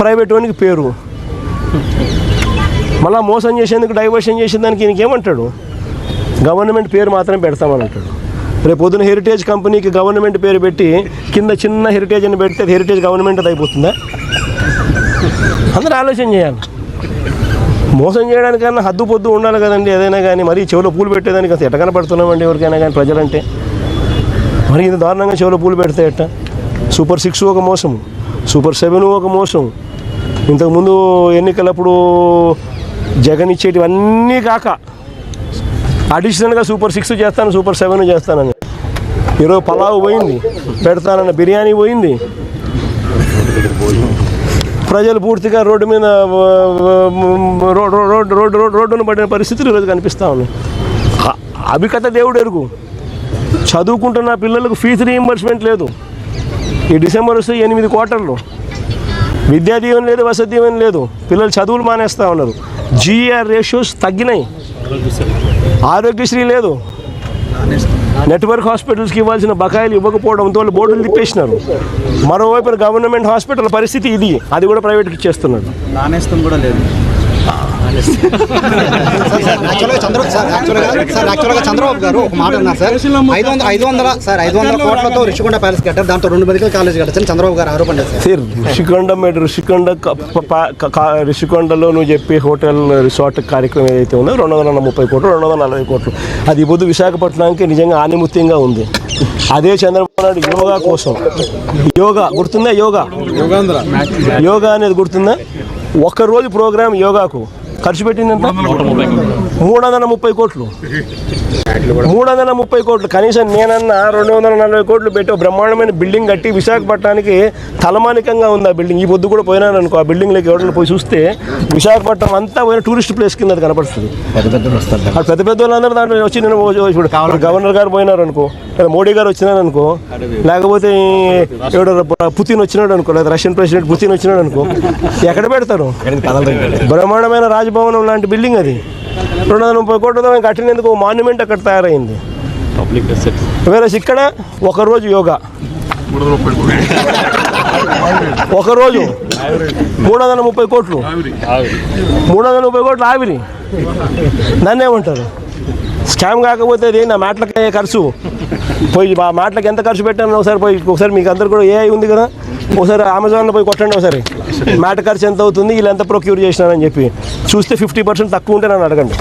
Private వానికి పేరు, మళ్ళీ మోసం చేసేందుకు డైవర్షన్ చేసేదానికి ఈయనకేమంటాడు, గవర్నమెంట్ పేరు మాత్రమే పెడతామని అంటాడు. రేపు పొద్దున హెరిటేజ్ కంపెనీకి గవర్నమెంట్ పేరు పెట్టి కింద చిన్న హెరిటేజ్ అని పెడితే హెరిటేజ్ గవర్నమెంట్ అది అయిపోతుందా? అందరూ ఆలోచన చేయాలి. మోసం చేయడానికన్నా హద్దు పొద్దు ఉండాలి కదండి. ఏదైనా కానీ మరీ చెవిలో పూలు పెట్టేదానికి అసలు ఎట్ట కనపడుతున్నామండి ఎవరికైనా కానీ ప్రజలంటే. మరి ఇంత దారుణంగా చెవిలో పూలు పెడితే ఎట్ట? సూపర్ 6 ఒక మోసం, సూపర్ 7 ఒక మోసం, ఇంతకుముందు ఎన్నికలప్పుడు జగన్ ఇచ్చేటివన్నీ కాక అడిషనల్గా సూపర్ 6 చేస్తాను, సూపర్ 7 చేస్తానని. ఈరోజు పలావు పోయింది, పెడతానన్న బిర్యానీ పోయింది. ప్రజలు పూర్తిగా రోడ్డు మీద రోడ్డును పడిన పరిస్థితులు ఈరోజు కనిపిస్తూ ఉన్నాయి. అభికథ దేవుడు ఎరుగు. చదువుకుంటున్న పిల్లలకు ఫీజు రీయింబర్స్మెంట్ లేదు. ఈ డిసెంబర్ వస్తే 8 క్వార్టర్లు. విద్యా దీవెన లేదు, వసతి దీవెన లేదు. పిల్లలు చదువులు మానేస్తూ ఉన్నారు. జీఆర్ రేషియోస్ తగ్గినాయి. ఆరోగ్యశ్రీ లేదు. నెట్వర్క్ హాస్పిటల్స్కి ఇవ్వాల్సిన బకాయిలు ఇవ్వకపోవడంతో వాళ్ళు బోర్డులు తిప్పేసినారు. మరోవైపు గవర్నమెంట్ హాస్పిటల్ పరిస్థితి ఇది, అది కూడా ప్రైవేట్కి ఇచ్చేస్తున్నాడు. నానేస్తం కూడా లేదు. యాక్చువల్గా చంద్రబాబు గారు ఒక మాట అన్నారు సార్, 500 కోట్లతో రిషికొండ ప్యాలెస్ కట్టారు, దాంతో 2 మెడికల్ కాలేజ్ కట్టారని చంద్రబాబు గారు ఆరోపణ చేశారు. రిషికొండలో నువ్వు చెప్పే హోటల్ రిసార్ట్ కార్యక్రమం ఏదైతే ఉందో 230 కోట్లు 240 కోట్లు, అది పొద్దు విశాఖపట్నానికి నిజంగా ఆనిముత్యంగా ఉంది. అదే చంద్రబాబు నాయుడు యోగా కోసం, యోగా గుర్తుందా? యోగా అనేది గుర్తుందా? ఒక్కరోజు ప్రోగ్రామ్ యోగాకు ఖర్చు పెట్టిందంట 330 కోట్లు. 330 కోట్లు. కనీసం నేనన్నా 240 కోట్లు పెట్టి బ్రహ్మాండమైన బిల్డింగ్ కట్టి విశాఖపట్నానికి తలమానికంగా ఉంది ఆ బిల్డింగ్. ఈ పొద్దు కూడా పోయినాను అనుకో, ఆ బిల్డింగ్లోకి ఎవరైనా పోయి చూస్తే విశాఖపట్నం అంతా పోయిన టూరిస్ట్ ప్లేస్ కింద అది కనపడుతుంది. పెద్ద పెద్ద వాళ్ళందరూ దాంట్లో వచ్చి నేను ఇప్పుడు గవర్నర్ గారు పోయినారు అనుకో, లేదా మోడీ గారు వచ్చినారు అనుకో, లేకపోతే ఎవడో పుతిన్ వచ్చినాడు అనుకో, లేదా రష్యన్ ప్రెసిడెంట్ పుతిన్ వచ్చినాడు అనుకో, ఎక్కడ పెడతారు? బ్రహ్మాండమైన రాజభవనం లాంటి బిల్డింగ్ అది. 230 కోట్లతో కట్టినందుకు మాన్యుమెంట్ అక్కడ తయారైంది. వేరే ఇక్కడ ఒకరోజు యోగా, ఒకరోజు 330 కోట్లు, 330 కోట్లు ఆవిరి. దాన్ని ఏమంటారు? స్కామ్ కాకపోతే అది నా మాటలకే ఖర్చు. పోయి ఆ మాటలకు ఎంత ఖర్చు పెట్టాను ఒకసారి మీకు అందరు కూడా ఏఐ ఉంది కదా, ఒకసారి అమెజాన్లో పోయి కొట్టండి ఒకసారి, మ్యాట్ ఖర్చు ఎంత అవుతుంది, వీళ్ళు ఎంత ప్రొక్యూర్ చేసినారని చెప్పి చూస్తే 50% తక్కువ ఉంటే నన్ను అడగండి.